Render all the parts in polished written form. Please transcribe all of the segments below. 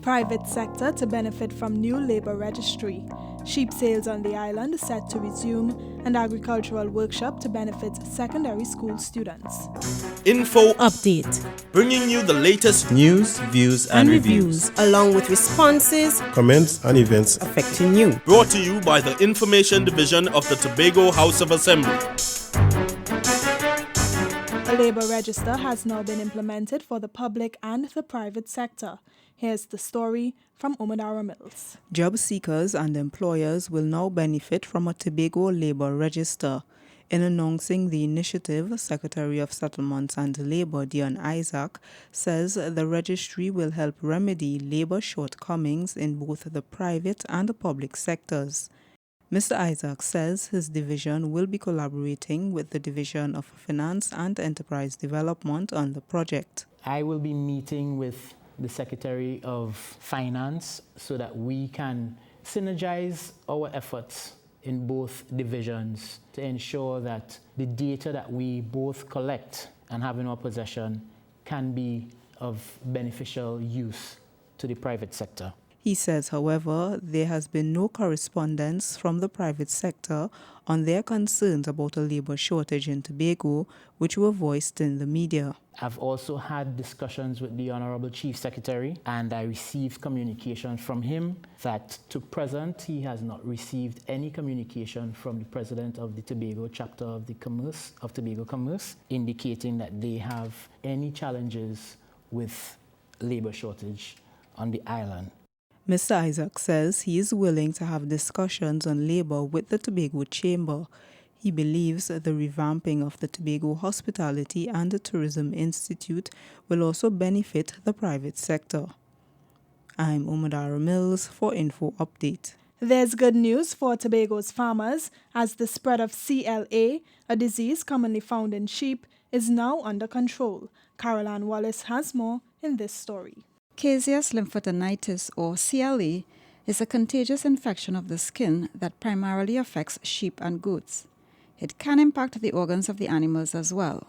Private sector to benefit from new labour registry. Sheep sales on the island set to resume, and agricultural workshop to benefit secondary school students. Info Update. bringing you the latest News, views, and reviews. Along with responses Comments and events. affecting you. brought to you by the Information Division of the Tobago House of Assembly. A labour register has now been implemented for the public and the private sector. Here's the story from Omadara Mills. Job seekers and employers will now benefit from a Tobago Labour Register. In announcing the initiative, Secretary of Settlements and Labour Dion Isaac says the registry will help remedy labour shortcomings in both the private and the public sectors. Mr. Isaac says his division will be collaborating with the Division of Finance and Enterprise Development on the project. I will be meeting with the Secretary of Finance so that we can synergize our efforts in both divisions to ensure that the data that we both collect and have in our possession can be of beneficial use to the private sector. He says, however, there has been no correspondence from the private sector on their concerns about a labour shortage in Tobago, which were voiced in the media. I've also had discussions with the Honorable Chief Secretary, and I received communication from him that to present he has not received any communication from the President of the Tobago chapter of the Tobago Commerce, indicating that they have any challenges with labour shortage on the island. Mr. Isaac says he is willing to have discussions on labour with the Tobago Chamber. He believes the revamping of the Tobago Hospitality and the Tourism Institute will also benefit the private sector. I'm Omadara Mills for Info Update. There's good news for Tobago's farmers as the spread of CLA, a disease commonly found in sheep, is now under control. Caroline Wallace has more in this story. Caseous lymphadenitis, or CLA, is a contagious infection of the skin that primarily affects sheep and goats. It can impact the organs of the animals as well.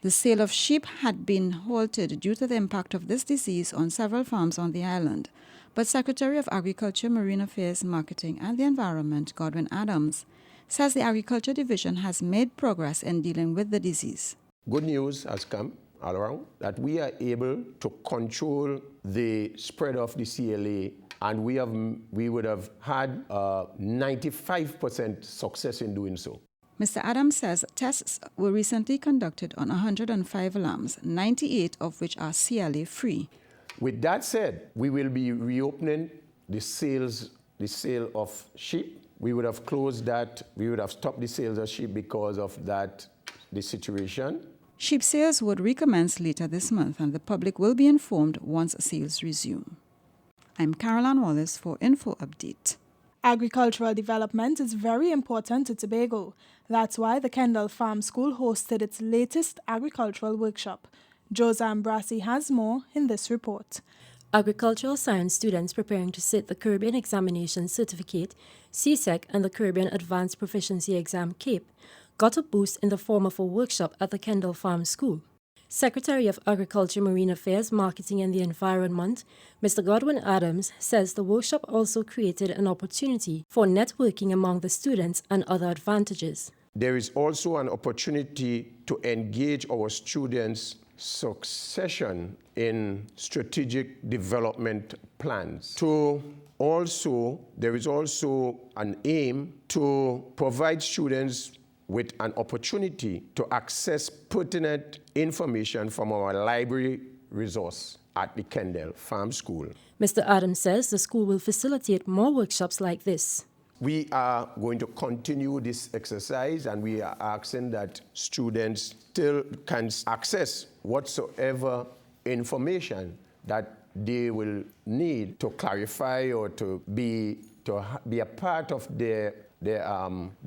The sale of sheep had been halted due to the impact of this disease on several farms on the island, but Secretary of Agriculture, Marine Affairs, Marketing and the Environment, Godwin Adams, says the Agriculture Division has made progress in dealing with the disease. Good news has come all around that we are able to control the spread of the CLA, and we would have had 95% success in doing so. Mr. Adams says tests were recently conducted on 105 lambs, 98 of which are CLA-free. With that said, we will be reopening the sale of sheep. We would have closed that, we would have stopped the sales of sheep because of that, the situation. Sheep sales would recommence later this month, and the public will be informed once sales resume. I'm Caroline Wallace for Info Update. Agricultural development is very important to Tobago. That's why the Kendall Farm School hosted its latest agricultural workshop. Josam Brassi has more in this report. Agricultural science students preparing to sit the Caribbean Examination Certificate, CSEC, and the Caribbean Advanced Proficiency Exam, CAPE, got a boost in the form of a workshop at the Kendall Farm School. Secretary of Agriculture, Marine Affairs, Marketing and the Environment, Mr. Godwin Adams, says the workshop also created an opportunity for networking among the students and other advantages. There is also an opportunity to engage our students' succession in strategic development plans. There is also an aim to provide students with an opportunity to access pertinent information from our library resource at the Kendall Farm School. Mr. Adams says the school will facilitate more workshops like this. We are going to continue this exercise, and we are asking that students still can access whatsoever information that they will need to clarify or to be a part of their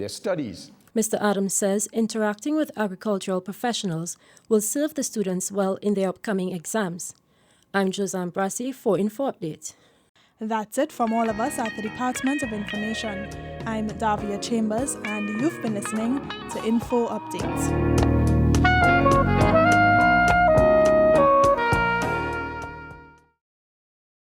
studies. Mr. Adams says interacting with agricultural professionals will serve the students well in their upcoming exams. I'm Josam Brassi for Info Update. That's it from all of us at the Department of Information. I'm Davia Chambers, and you've been listening to Info Update.